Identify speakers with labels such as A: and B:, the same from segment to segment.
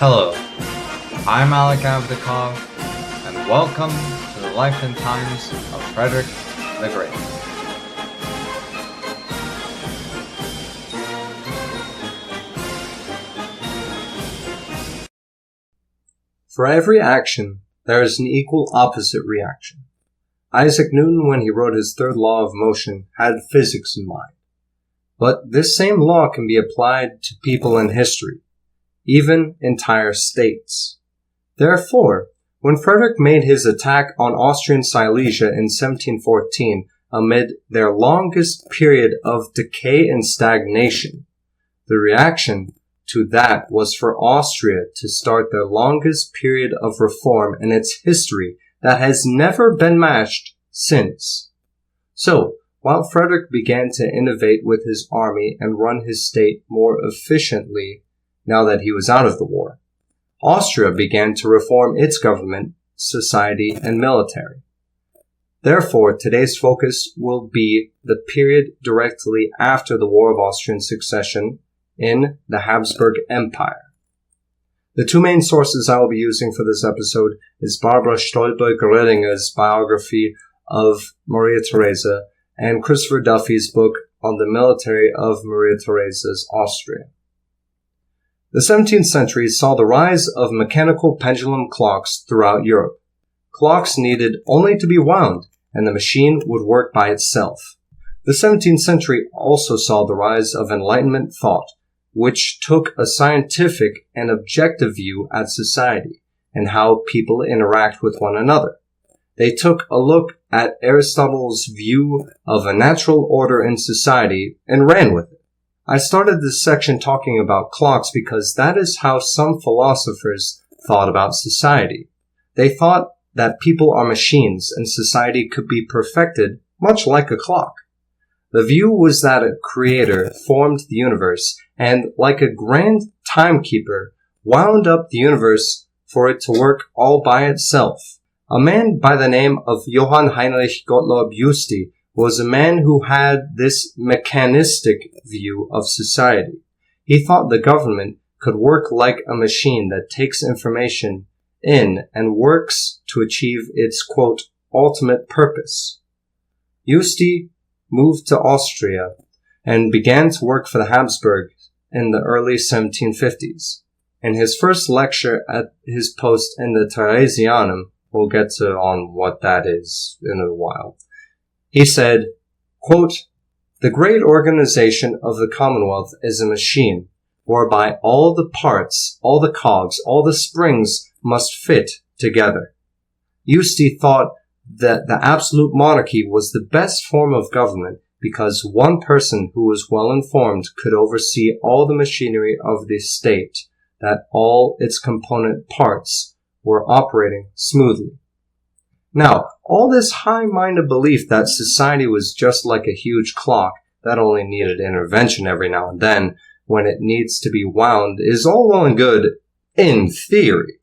A: Hello, I'm Alec Avdakov, and welcome to the life and times of Frederick the Great.
B: For every action, there is an equal opposite reaction. Isaac Newton, when he wrote his third law of motion, had physics in mind. But this same law can be applied to people in history, even entire states. Therefore, when Frederick made his attack on Austrian Silesia in 1714 amid their longest period of decay and stagnation, the reaction to that was for Austria to start their longest period of reform in its history that has never been matched since. So, while Frederick began to innovate with his army and run his state more efficiently now that he was out of the war, Austria began to reform its government, society, and military. Therefore, today's focus will be the period directly after the War of Austrian Succession in the Habsburg Empire. The two main sources I will be using for this episode is Barbara Stolberg-Redinger's biography of Maria Theresa and Christopher Duffy's book on the military of Maria Theresa's Austria. The 17th century saw the rise of mechanical pendulum clocks throughout Europe. Clocks needed only to be wound, and the machine would work by itself. The 17th century also saw the rise of Enlightenment thought, which took a scientific and objective view at society and how people interact with one another. They took a look at Aristotle's view of a natural order in society and ran with it. I started this section talking about clocks because that is how some philosophers thought about society. They thought that people are machines and society could be perfected much like a clock. The view was that a creator formed the universe and, like a grand timekeeper, wound up the universe for it to work all by itself. A man by the name of Johann Heinrich Gottlob Justi was a man who had this mechanistic view of society. He thought the government could work like a machine that takes information in and works to achieve its, quote, ultimate purpose. Justi moved to Austria and began to work for the Habsburgs in the early 1750s. In his first lecture at his post in the Theresianum, we'll get to on what that is in a while, he said, quote, "The great organization of the Commonwealth is a machine, whereby all the parts, all the cogs, all the springs must fit together." Justi thought that the absolute monarchy was the best form of government because one person who was well informed could oversee all the machinery of the state, that all its component parts were operating smoothly. Now, all this high-minded belief that society was just like a huge clock that only needed intervention every now and then when it needs to be wound is all well and good in theory.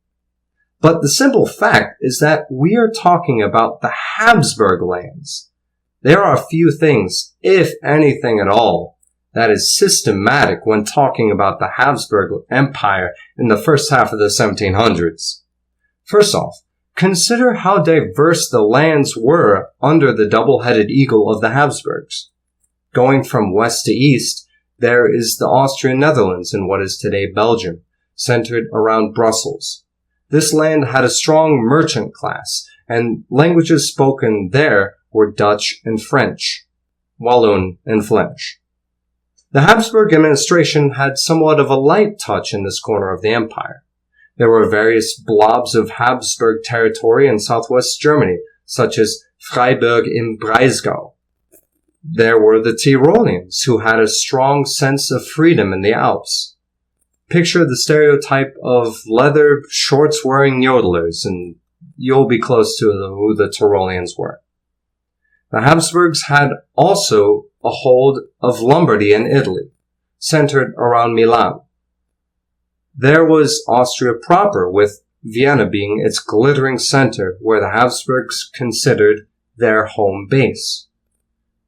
B: But the simple fact is that we are talking about the Habsburg lands. There are few things, if anything at all, that is systematic when talking about the Habsburg Empire in the first half of the 1700s. First off, consider how diverse the lands were under the double-headed eagle of the Habsburgs. Going from west to east, there is the Austrian Netherlands in what is today Belgium, centered around Brussels. This land had a strong merchant class, and languages spoken there were Dutch and French, Walloon and Flemish. The Habsburg administration had somewhat of a light touch in this corner of the empire. There were various blobs of Habsburg territory in southwest Germany, such as Freiburg im Breisgau. There were the Tyroleans, who had a strong sense of freedom in the Alps. Picture the stereotype of leather shorts-wearing yodelers, and you'll be close to who the Tyroleans were. The Habsburgs had also a hold of Lombardy in Italy, centered around Milan. There was Austria proper, with Vienna being its glittering center where the Habsburgs considered their home base.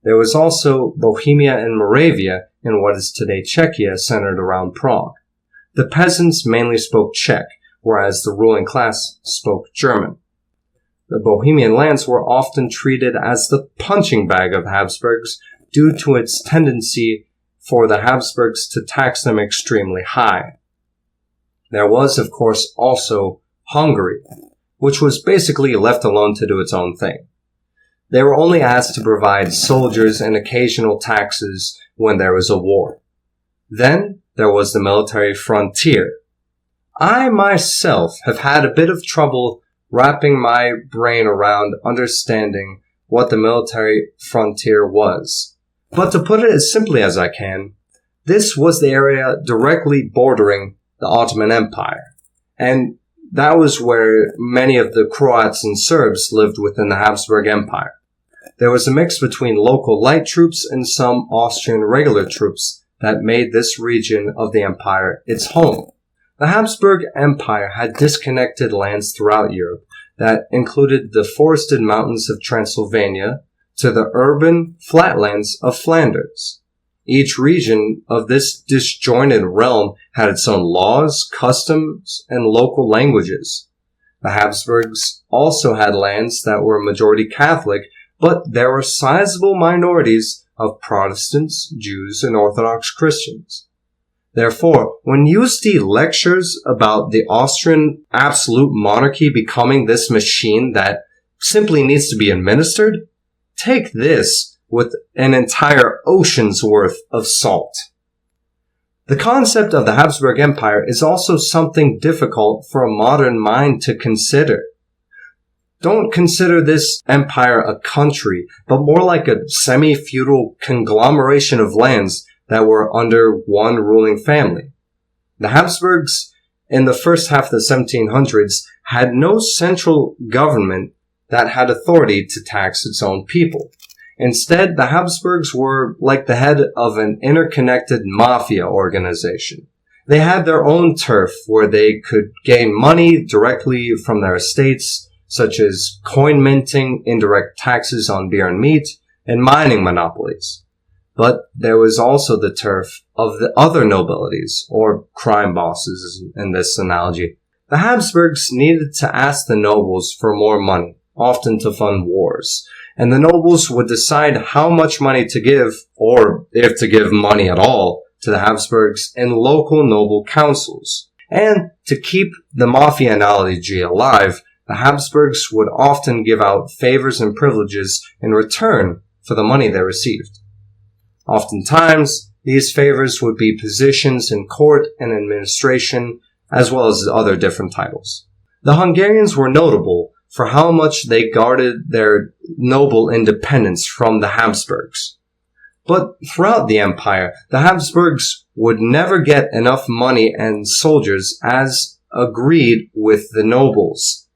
B: There was also Bohemia and Moravia in what is today Czechia, centered around Prague. the peasants mainly spoke Czech, whereas the ruling class spoke German. The Bohemian lands were often treated as the punching bag of Habsburgs due to its tendency for the Habsburgs to tax them extremely high. There was, of course, also Hungary, which was basically left alone to do its own thing. They were only asked to provide soldiers and occasional taxes when there was a war. Then there was the military frontier. I myself have had a bit of trouble wrapping my brain around understanding what the military frontier was. But to put it as simply as I can, this was the area directly bordering the Ottoman Empire. And that was where many of the Croats and Serbs lived within the Habsburg Empire. There was a mix between local light troops and some Austrian regular troops that made this region of the empire its home. The Habsburg Empire had disconnected lands throughout Europe that included the forested mountains of Transylvania to the urban flatlands of Flanders. Each region of this disjointed realm had its own laws, customs, and local languages. The Habsburgs also had lands that were majority Catholic, but there were sizable minorities of Protestants, Jews, and Orthodox Christians. Therefore, when you see lectures about the Austrian absolute monarchy becoming this machine that simply needs to be administered, take this with an entire ocean's worth of salt. The concept of the Habsburg Empire is also something difficult for a modern mind to consider. Don't consider this empire a country, but more like a semi-feudal conglomeration of lands that were under one ruling family. The Habsburgs, in the first half of the 1700s, had no central government that had authority to tax its own people. Instead, the Habsburgs were like the head of an interconnected mafia organization. They had their own turf where they could gain money directly from their estates, such as coin minting, indirect taxes on beer and meat, and mining monopolies. But there was also the turf of the other nobilities, or crime bosses in this analogy. The Habsburgs needed to ask the nobles for more money, often to fund wars, and the nobles would decide how much money to give, or if to give money at all, to the Habsburgs in local noble councils. And to keep the mafia analogy alive, the Habsburgs would often give out favors and privileges in return for the money they received. Oftentimes, these favors would be positions in court and administration, as well as other different titles. The Hungarians were notable for how much they guarded their noble independence from the Habsburgs. But throughout the empire, the Habsburgs would never get enough money and soldiers as agreed with the nobles.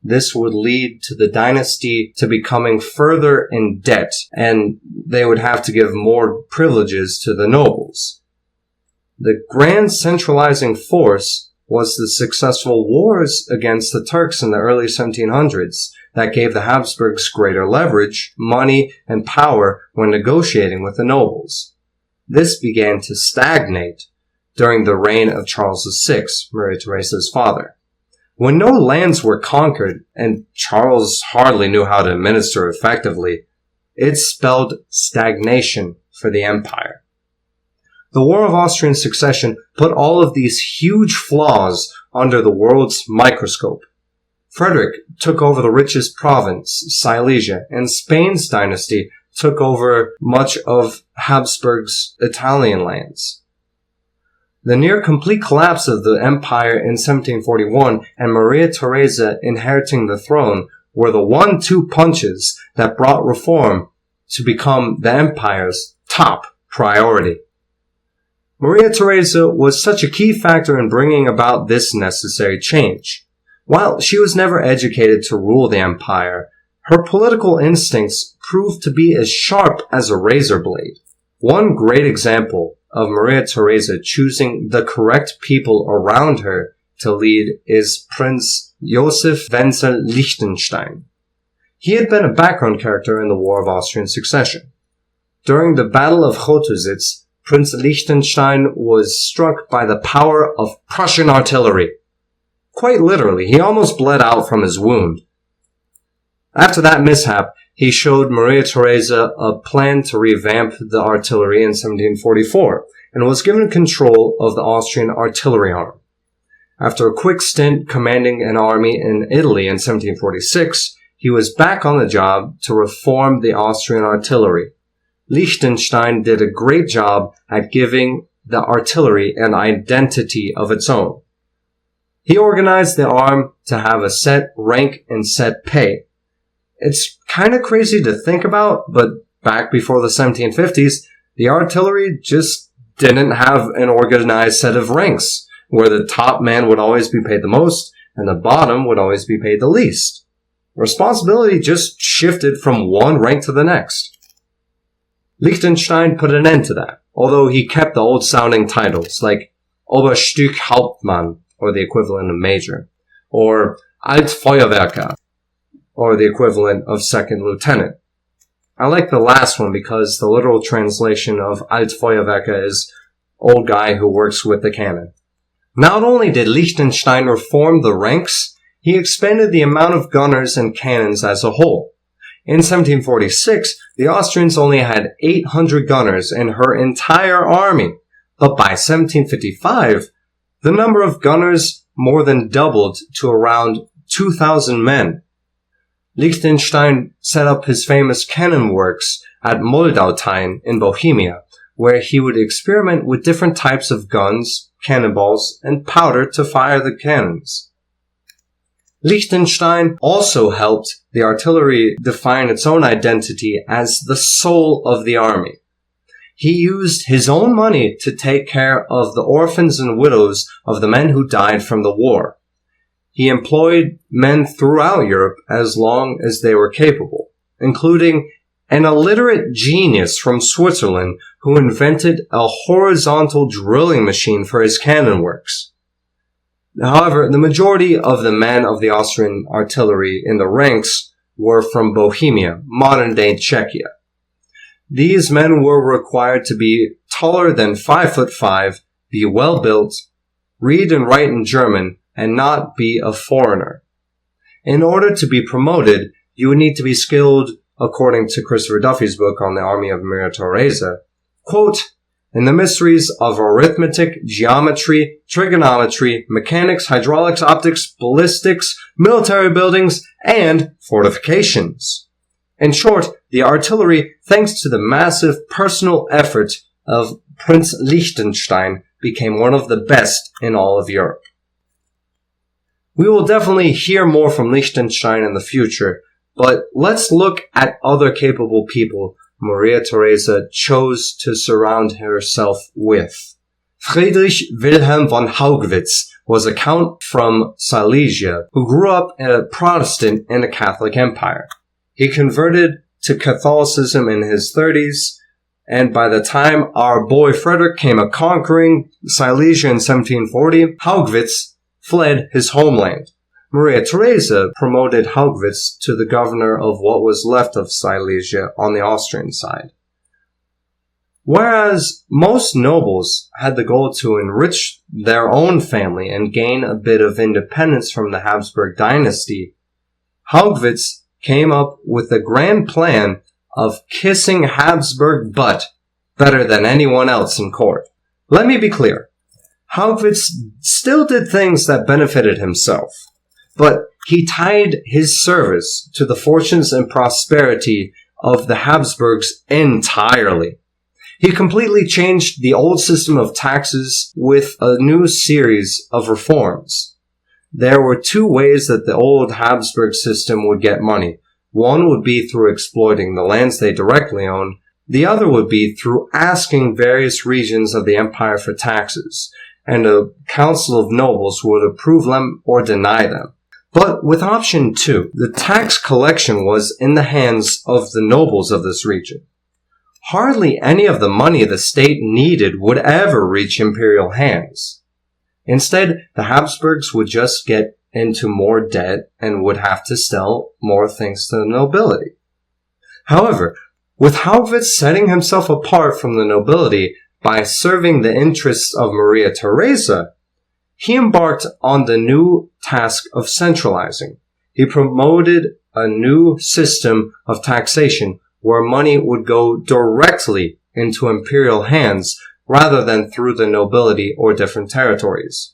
B: This would lead to the dynasty to becoming further in debt, and they would have to give more privileges to the nobles. The grand centralizing force was the successful wars against the Turks in the early 1700s that gave the Habsburgs greater leverage, money, and power when negotiating with the nobles. This began to stagnate during the reign of Charles VI, Maria Theresa's father. When no lands were conquered, and Charles hardly knew how to administer effectively, it spelled stagnation for the empire. The War of Austrian Succession put all of these huge flaws under the world's microscope. Frederick took over the richest province, Silesia, and Spain's dynasty took over much of Habsburg's Italian lands. The near-complete collapse of the empire in 1741 and Maria Theresa inheriting the throne were the 1-2 punches that brought reform to become the empire's top priority. Maria Theresa was such a key factor in bringing about this necessary change. While she was never educated to rule the empire, her political instincts proved to be as sharp as a razor blade. One great example of Maria Theresa choosing the correct people around her to lead is Prince Joseph Wenzel-Liechtenstein. He had been a background character in the War of Austrian Succession. During the Battle of Chotusitz, Prince Liechtenstein was struck by the power of Prussian artillery. Quite literally, he almost bled out from his wound. After that mishap, he showed Maria Theresa a plan to revamp the artillery in 1744 and was given control of the Austrian artillery arm. After a quick stint commanding an army in Italy in 1746, he was back on the job to reform the Austrian artillery. Liechtenstein did a great job at giving the artillery an identity of its own. He organized the arm to have a set rank and set pay. It's kind of crazy to think about, but back before the 1750s, the artillery just didn't have an organized set of ranks, where the top man would always be paid the most and the bottom would always be paid the least. Responsibility just shifted from one rank to the next. Liechtenstein put an end to that, although he kept the old-sounding titles like Oberstückhauptmann, or the equivalent of major, or Altfeuerwerker, or the equivalent of second lieutenant. I like the last one because the literal translation of Altfeuerwerker is old guy who works with the cannon. Not only did Liechtenstein reform the ranks, he expanded the amount of gunners and cannons as a whole. In 1746, the Austrians only had 800 gunners in her entire army, but by 1755, the number of gunners more than doubled to around 2,000 men. Liechtenstein set up his famous cannon works at Moldautein in Bohemia, where he would experiment with different types of guns, cannonballs, and powder to fire the cannons. Liechtenstein also helped the artillery define its own identity as the soul of the army. He used his own money to take care of the orphans and widows of the men who died from the war. He employed men throughout Europe as long as they were capable, including an illiterate genius from Switzerland who invented a horizontal drilling machine for his cannon works. However, the majority of the men of the Austrian artillery in the ranks were from Bohemia, modern-day Czechia. These men were required to be taller than 5'5", be well-built, read and write in German, and not be a foreigner. In order to be promoted, you would need to be skilled, according to Christopher Duffy's book on the Army of Maria Theresa, quote, in the mysteries of arithmetic, geometry, trigonometry, mechanics, hydraulics, optics, ballistics, military buildings, and fortifications. In short, the artillery, thanks to the massive personal effort of Prince Liechtenstein, became one of the best in all of Europe. We will definitely hear more from Liechtenstein in the future, but let's look at other capable people Maria Theresa chose to surround herself with. Friedrich Wilhelm von Haugwitz was a count from Silesia who grew up a Protestant in the Catholic Empire. He converted to Catholicism in his 30s, and by the time our boy Frederick came a conquering Silesia in 1740, Haugwitz fled his homeland. Maria Theresa promoted Haugwitz to the governor of what was left of Silesia on the Austrian side. Whereas most nobles had the goal to enrich their own family and gain a bit of independence from the Habsburg dynasty, Haugwitz came up with the grand plan of kissing Habsburg butt better than anyone else in court. Let me be clear. Haugwitz still did things that benefited himself, but he tied his service to the fortunes and prosperity of the Habsburgs entirely. He completely changed the old system of taxes with a new series of reforms. There were two ways that the old Habsburg system would get money. One would be through exploiting the lands they directly owned. The other would be through asking various regions of the empire for taxes, and a council of nobles would approve them or deny them. But with option 2, the tax collection was in the hands of the nobles of this region. Hardly any of the money the state needed would ever reach imperial hands. Instead, the Habsburgs would just get into more debt and would have to sell more things to the nobility. However, with Haugwitz setting himself apart from the nobility, by serving the interests of Maria Theresa, he embarked on the new task of centralizing. He promoted a new system of taxation where money would go directly into imperial hands rather than through the nobility or different territories.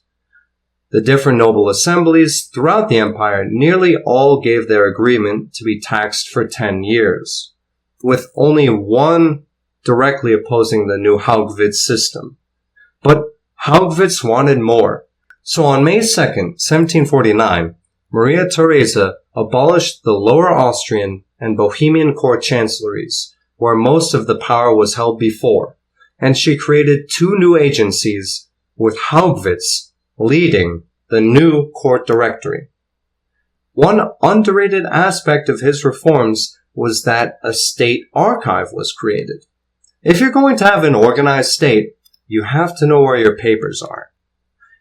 B: The different noble assemblies throughout the empire nearly all gave their agreement to be taxed for 10 years, with only one directly opposing the new Haugwitz system. But Haugwitz wanted more. So on May 2nd, 1749, Maria Theresa abolished the Lower Austrian and Bohemian court chancelleries, where most of the power was held before, and she created two new agencies, with Haugwitz leading the new court directory. One underrated aspect of his reforms was that a state archive was created. If you're going to have an organized state, you have to know where your papers are.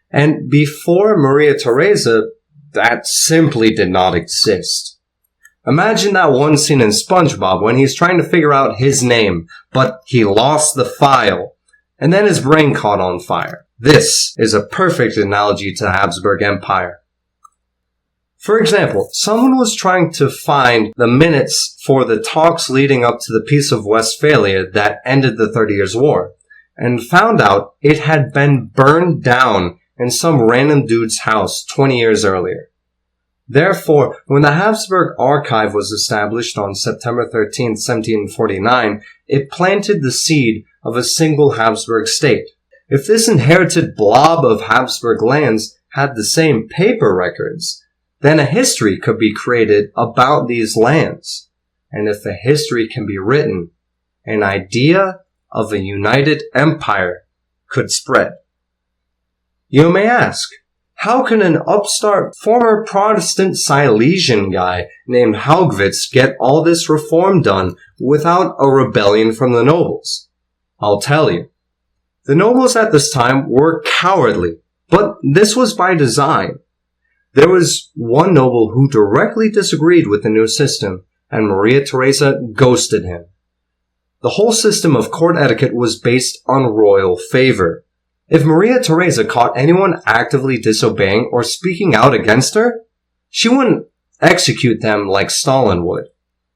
B: And before Maria Theresa, that simply did not exist. Imagine that one scene in SpongeBob when he's trying to figure out his name, but he lost the file, and then his brain caught on fire. This is a perfect analogy to the Habsburg Empire. For example, someone was trying to find the minutes for the talks leading up to the Peace of Westphalia that ended the 30 Years' War, and found out it had been burned down in some random dude's house 20 years earlier. Therefore, when the Habsburg Archive was established on September 13, 1749, it planted the seed of a single Habsburg state. If this inherited blob of Habsburg lands had the same paper records, then a history could be created about these lands. And if a history can be written, an idea of a united empire could spread. You may ask, how can an upstart former Protestant Silesian guy named Haugwitz get all this reform done without a rebellion from the nobles? I'll tell you. The nobles at this time were cowardly, but this was by design. There was one noble who directly disagreed with the new system, and Maria Theresa ghosted him. The whole system of court etiquette was based on royal favor. If Maria Theresa caught anyone actively disobeying or speaking out against her, she wouldn't execute them like Stalin would,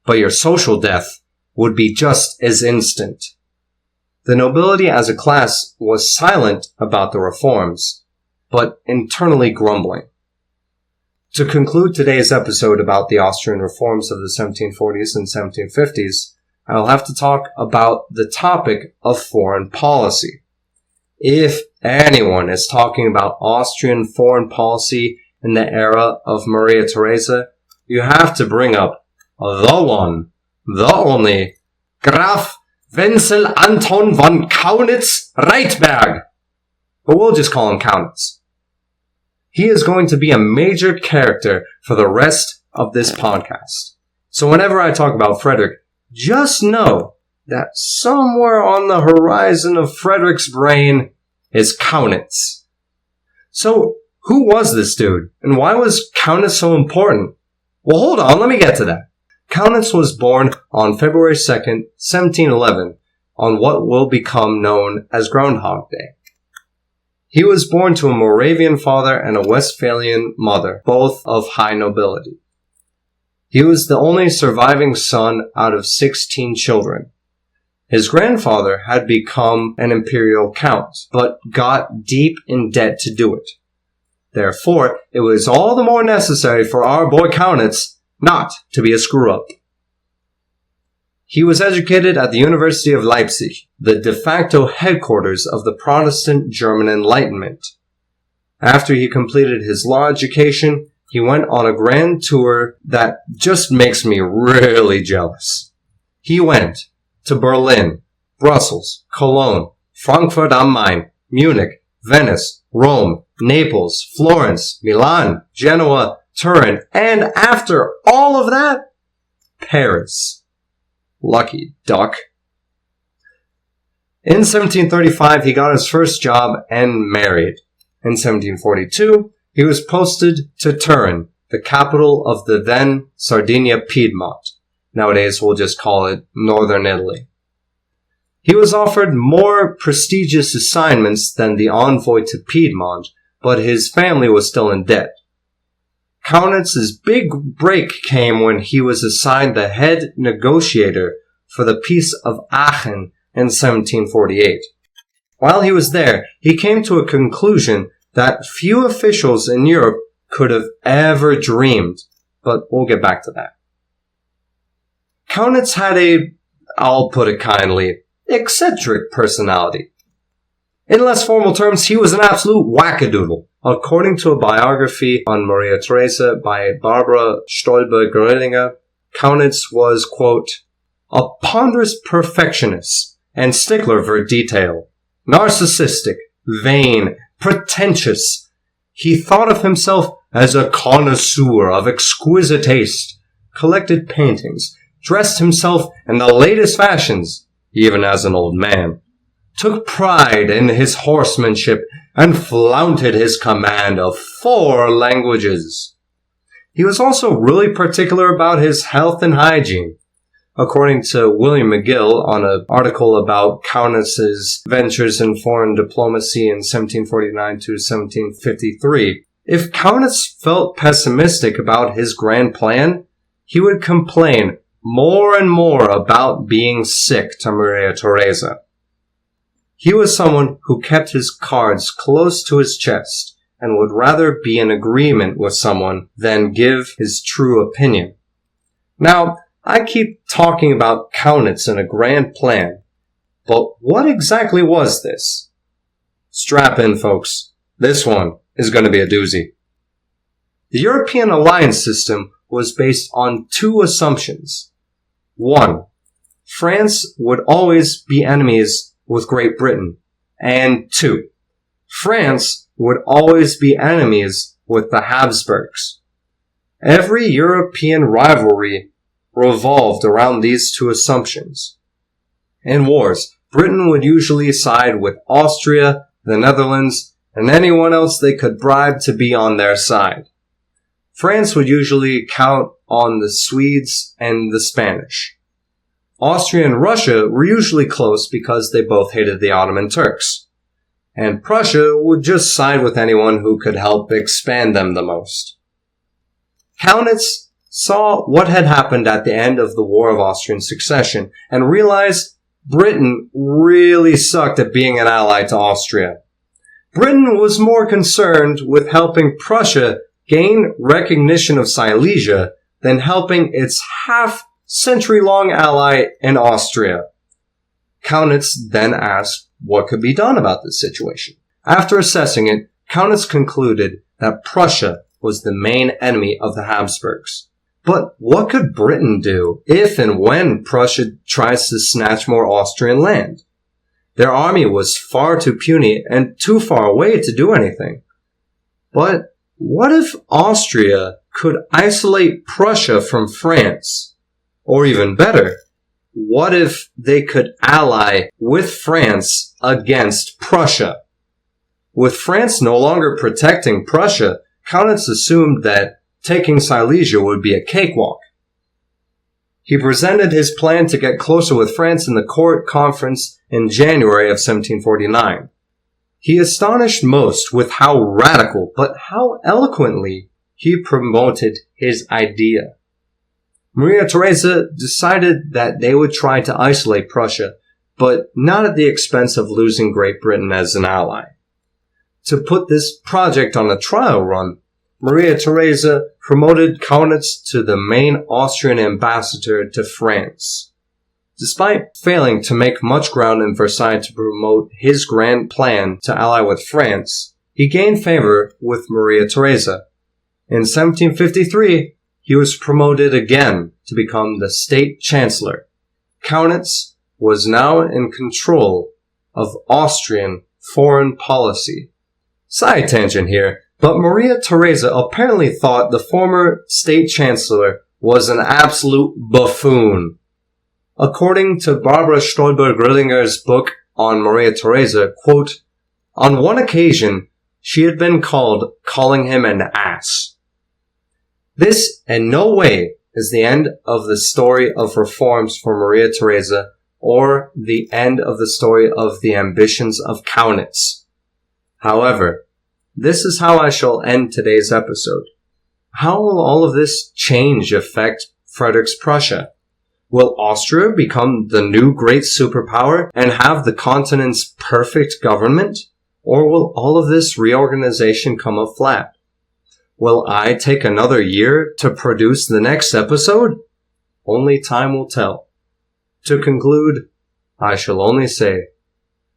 B: but your social death would be just as instant. The nobility as a class was silent about the reforms, but internally grumbling. To conclude today's episode about the Austrian reforms of the 1740s and 1750s, I'll have to talk about the topic of foreign policy. If anyone is talking about Austrian foreign policy in the era of Maria Theresa, you have to bring up the one, the only, Graf Wenzel Anton von Kaunitz-Reitberg. But we'll just call him Kaunitz. He is going to be a major character for the rest of this podcast. So whenever I talk about Frederick, just know that somewhere on the horizon of Frederick's brain is Kaunitz. So, who was this dude? And why was Kaunitz so important? Well, hold on, let me get to that. Kaunitz was born on February 2nd, 1711, on what will become known as Groundhog Day. He was born to a Moravian father and a Westphalian mother, both of high nobility. He was the only surviving son out of 16 children. His grandfather had become an imperial count, but got deep in debt to do it. Therefore, it was all the more necessary for our boy Kaunitz not to be a screw-up. He was educated at the University of Leipzig, the de facto headquarters of the Protestant German Enlightenment. After he completed his law education, he went on a grand tour that just makes me really jealous. He went to Berlin, Brussels, Cologne, Frankfurt am Main, Munich, Venice, Rome, Naples, Florence, Milan, Genoa, Turin, and after all of that, Paris. Lucky duck. In 1735, he got his first job and married. In 1742, he was posted to Turin, the capital of the then Sardinia Piedmont. Nowadays, we'll just call it Northern Italy. He was offered more prestigious assignments than the envoy to Piedmont, but his family was still in debt. Kaunitz's big break came when he was assigned the head negotiator for the Peace of Aachen in 1748. While he was there, he came to a conclusion that few officials in Europe could have ever dreamed, but we'll get back to that. Kaunitz had I'll put it kindly, eccentric personality. In less formal terms, he was an absolute wackadoodle. According to a biography on Maria Theresa by Barbara Stolber-Gröninger, Kaunitz was, quote, a ponderous perfectionist and stickler for detail, narcissistic, vain, pretentious. He thought of himself as a connoisseur of exquisite taste, collected paintings, dressed himself in the latest fashions, even as an old man, took pride in his horsemanship, and flaunted his command of 4 languages. He was also really particular about his health and hygiene. According to William McGill on an article about Kaunitz's ventures in foreign diplomacy in 1749 to 1753, if Kaunitz felt pessimistic about his grand plan, he would complain more and more about being sick to Maria Theresa. He was someone who kept his cards close to his chest and would rather be in agreement with someone than give his true opinion. Now, I keep talking about Kaunitz and a grand plan, but what exactly was this? Strap in, folks. This one is going to be a doozy. The European alliance system was based on 2 assumptions. 1. France would always be enemies with Great Britain. And 2. France would always be enemies with the Habsburgs. Every European rivalry revolved around these 2 assumptions. In wars, Britain would usually side with Austria, the Netherlands, and anyone else they could bribe to be on their side. France would usually count on the Swedes and the Spanish. Austria and Russia were usually close because they both hated the Ottoman Turks. And Prussia would just side with anyone who could help expand them the most. Kaunitz saw what had happened at the end of the War of Austrian Succession and realized Britain really sucked at being an ally to Austria. Britain was more concerned with helping Prussia gain recognition of Silesia than helping its half-century-long ally in Austria. Kaunitz then asked what could be done about this situation. After assessing it, Kaunitz concluded that Prussia was the main enemy of the Habsburgs. But what could Britain do if and when Prussia tries to snatch more Austrian land? Their army was far too puny and too far away to do anything. But what if Austria could isolate Prussia from France? Or even better, what if they could ally with France against Prussia? With France no longer protecting Prussia, Kaunitz assumed that taking Silesia would be a cakewalk. He presented his plan to get closer with France in the court conference in January of 1749. He astonished most with how radical, but how eloquently he promoted his idea. Maria Theresa decided that they would try to isolate Prussia, but not at the expense of losing Great Britain as an ally. To put this project on a trial run, Maria Theresa promoted Kaunitz to the main Austrian ambassador to France. Despite failing to make much ground in Versailles to promote his grand plan to ally with France, he gained favor with Maria Theresa. In 1753, he was promoted again to become the state chancellor. Kaunitz was now in control of Austrian foreign policy. Side tangent here, but Maria Theresa apparently thought the former state chancellor was an absolute buffoon. According to Barbara Stolber-Grödinger's book on Maria Theresa, quote, on one occasion, she had been called calling him an ass. This in no way is the end of the story of reforms for Maria Theresa, or the end of the story of the ambitions of Kaunitz. However, this is how I shall end today's episode. How will all of this change affect Frederick's Prussia? Will Austria become the new great superpower and have the continent's perfect government? Or will all of this reorganization come up flat? Will I take another year to produce the next episode? Only time will tell. To conclude, I shall only say,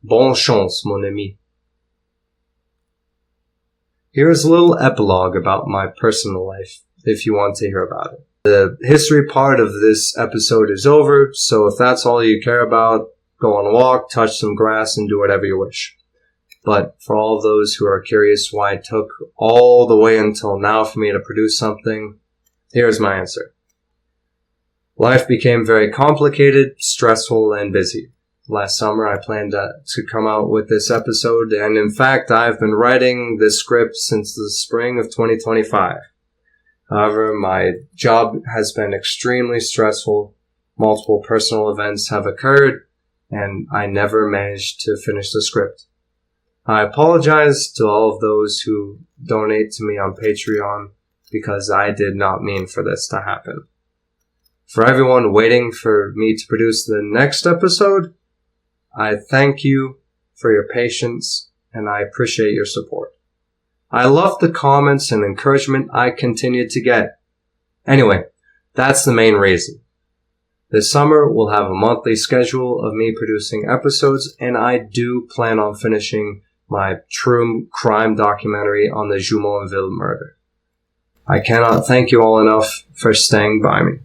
B: bonne chance, mon ami. Here is a little epilogue about my personal life, if you want to hear about it. The history part of this episode is over, so if that's all you care about, go on a walk, touch some grass, and do whatever you wish. But for all of those who are curious why it took all the way until now for me to produce something, here's my answer. Life became very complicated, stressful, and busy. Last summer I planned to come out with this episode, and in fact I've been writing this script since the spring of 2025. However, my job has been extremely stressful, multiple personal events have occurred, and I never managed to finish the script. I apologize to all of those who donate to me on Patreon because I did not mean for this to happen. For everyone waiting for me to produce the next episode, I thank you for your patience and I appreciate your support. I love the comments and encouragement I continue to get. Anyway, that's the main reason. This summer we'll have a monthly schedule of me producing episodes, and I do plan on finishing my true crime documentary on the Jumonville murder. I cannot thank you all enough for staying by me.